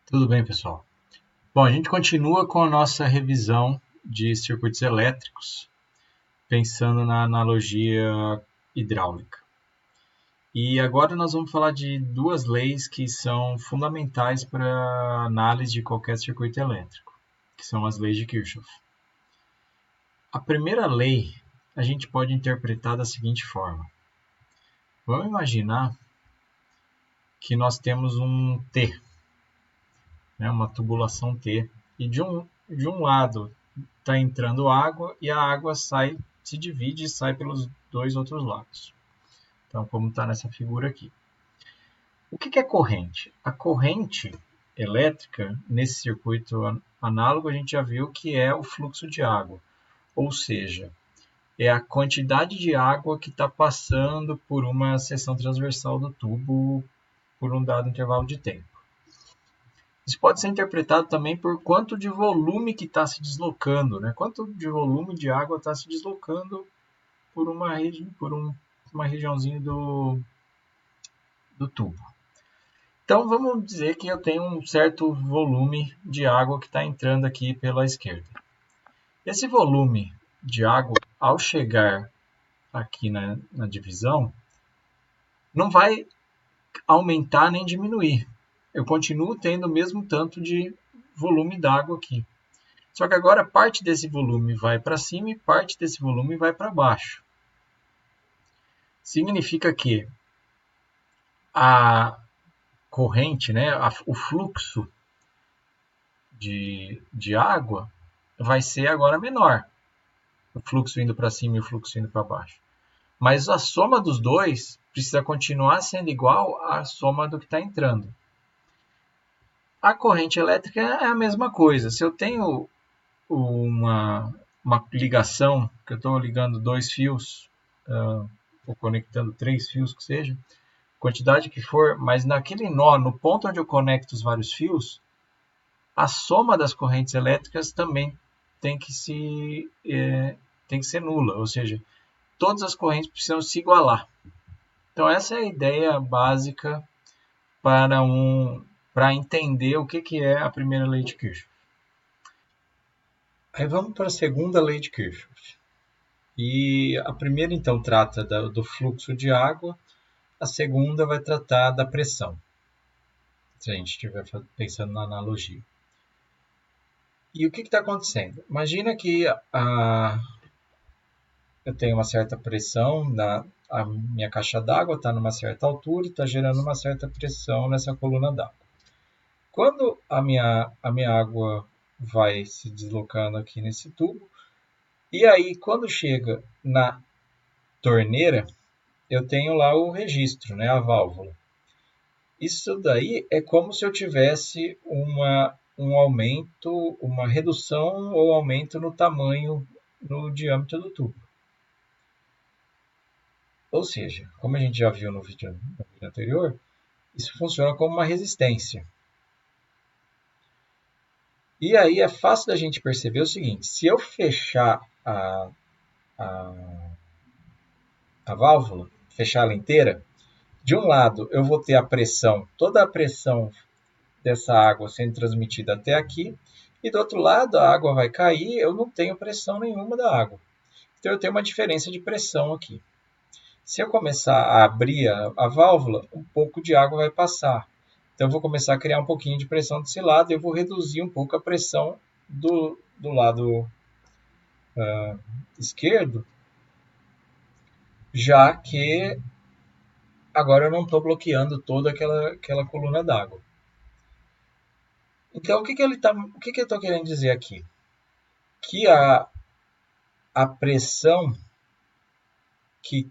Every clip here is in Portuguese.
Tudo bem, pessoal? Bom, a gente continua com a nossa revisão de circuitos elétricos, pensando na analogia hidráulica. E agora nós vamos falar de duas leis que são fundamentais para a análise de qualquer circuito elétrico, que são as leis de Kirchhoff. A primeira lei a gente pode interpretar da seguinte forma. Vamos imaginar que nós temos um T, né, uma tubulação T, e de um lado está entrando água e a água se divide e sai pelos dois outros lados. Então, como está nessa figura aqui. O que é corrente? A corrente elétrica, nesse circuito análogo, a gente já viu que é o fluxo de água. Ou seja, é a quantidade de água que está passando por uma seção transversal do tubo por um dado intervalo de tempo. Isso pode ser interpretado também por quanto de volume que está se deslocando, né? Quanto de volume de água está se deslocando por uma regiãozinha do tubo. Então vamos dizer que eu tenho um certo volume de água que está entrando aqui pela esquerda. Esse volume de água, ao chegar aqui na divisão, não vai aumentar nem diminuir. Eu continuo tendo o mesmo tanto de volume d'água aqui. Só que agora parte desse volume vai para cima e parte desse volume vai para baixo. Significa que a corrente, né, o fluxo de água vai ser agora menor. O fluxo indo para cima e o fluxo indo para baixo. Mas a soma dos dois precisa continuar sendo igual à soma do que está entrando. A corrente elétrica é a mesma coisa. Se eu tenho uma ligação, que eu estou ligando dois fios, ou conectando três fios, que seja, quantidade que for, mas naquele nó, no ponto onde eu conecto os vários fios, a soma das correntes elétricas também tem que ser nula, ou seja, todas as correntes precisam se igualar. Então essa é a ideia básica para entender o que é a primeira lei de Kirchhoff. Aí vamos para a segunda lei de Kirchhoff. E a primeira, então, trata do fluxo de água, a segunda vai tratar da pressão, se a gente estiver pensando na analogia. E o que está acontecendo? Imagina que eu tenho uma certa pressão, a minha caixa d'água está numa certa altura e está gerando uma certa pressão nessa coluna d'água. Quando a minha água vai se deslocando aqui nesse tubo, e aí quando chega na torneira, eu tenho lá o registro, né, a válvula. Isso daí é como se eu tivesse um aumento, uma redução ou aumento no tamanho, no diâmetro do tubo. Ou seja, como a gente já viu no vídeo anterior, isso funciona como uma resistência. E aí é fácil da gente perceber o seguinte, se eu fechar a válvula, fechar ela inteira, de um lado eu vou ter a pressão, toda a pressão dessa água sendo transmitida até aqui, e do outro lado a água vai cair, eu não tenho pressão nenhuma da água. Então eu tenho uma diferença de pressão aqui. Se eu começar a abrir a válvula, um pouco de água vai passar. Então eu vou começar a criar um pouquinho de pressão desse lado e eu vou reduzir um pouco a pressão do lado esquerdo, já que agora eu não estou bloqueando toda aquela coluna d'água. Então o que eu estou querendo dizer aqui? Que a pressão que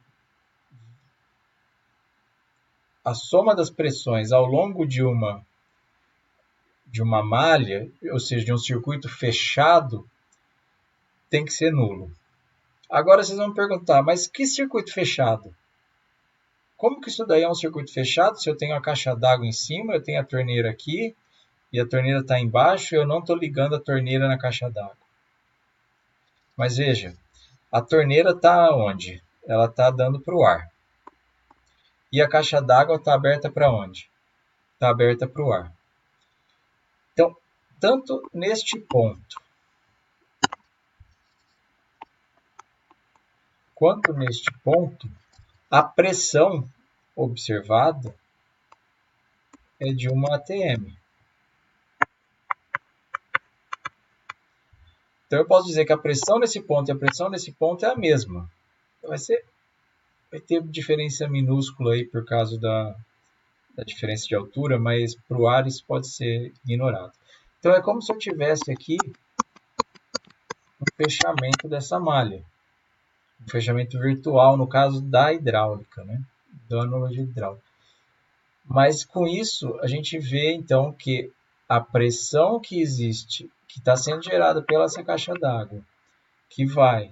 a soma das pressões ao longo de uma malha, ou seja, de um circuito fechado, tem que ser nulo. Agora vocês vão me perguntar, mas que circuito fechado? Como que isso daí é um circuito fechado se eu tenho a caixa d'água em cima, eu tenho a torneira aqui e a torneira está embaixo e eu não estou ligando a torneira na caixa d'água? Mas veja, a torneira está onde? Ela está dando para o ar. E a caixa d'água está aberta para onde? Está aberta para o ar. tanto neste ponto quanto neste ponto, a pressão observada é de 1 atm. Então eu posso dizer que a pressão nesse ponto e a pressão nesse ponto é a mesma. Vai ter diferença minúscula aí por causa da diferença de altura, mas para o ar isso pode ser ignorado. Então é como se eu tivesse aqui um fechamento dessa malha. Um fechamento virtual, no caso da hidráulica, né? Da analogia hidráulica. Mas com isso, a gente vê então que a pressão que existe, que está sendo gerada pela essa caixa d'água, que vai,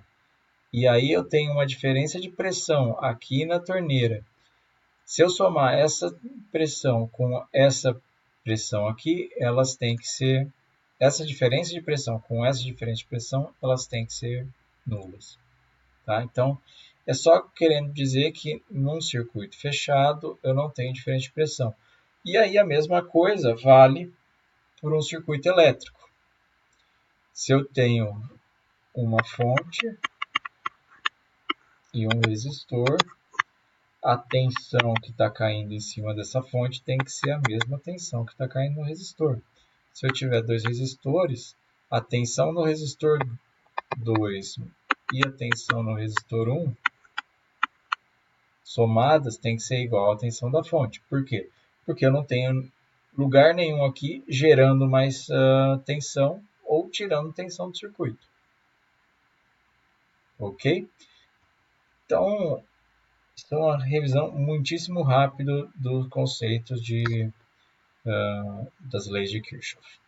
e aí eu tenho uma diferença de pressão aqui na torneira. Se eu somar essa pressão com essa pressão aqui, elas têm que ser, essa diferença de pressão com essa diferença de pressão, elas têm que ser nulas. Tá? Então, é só querendo dizer que num circuito fechado eu não tenho diferença de pressão. E aí a mesma coisa vale por um circuito elétrico. Se eu tenho uma fonte e um resistor, a tensão que está caindo em cima dessa fonte tem que ser a mesma tensão que está caindo no resistor. Se eu tiver dois resistores, a tensão no resistor 2 e a tensão no resistor 1 somadas tem que ser igual à tensão da fonte. Por quê? Porque eu não tenho lugar nenhum aqui gerando mais tensão ou tirando tensão do circuito. Ok? Então, isso é uma revisão muitíssimo rápida dos conceitos das leis de Kirchhoff.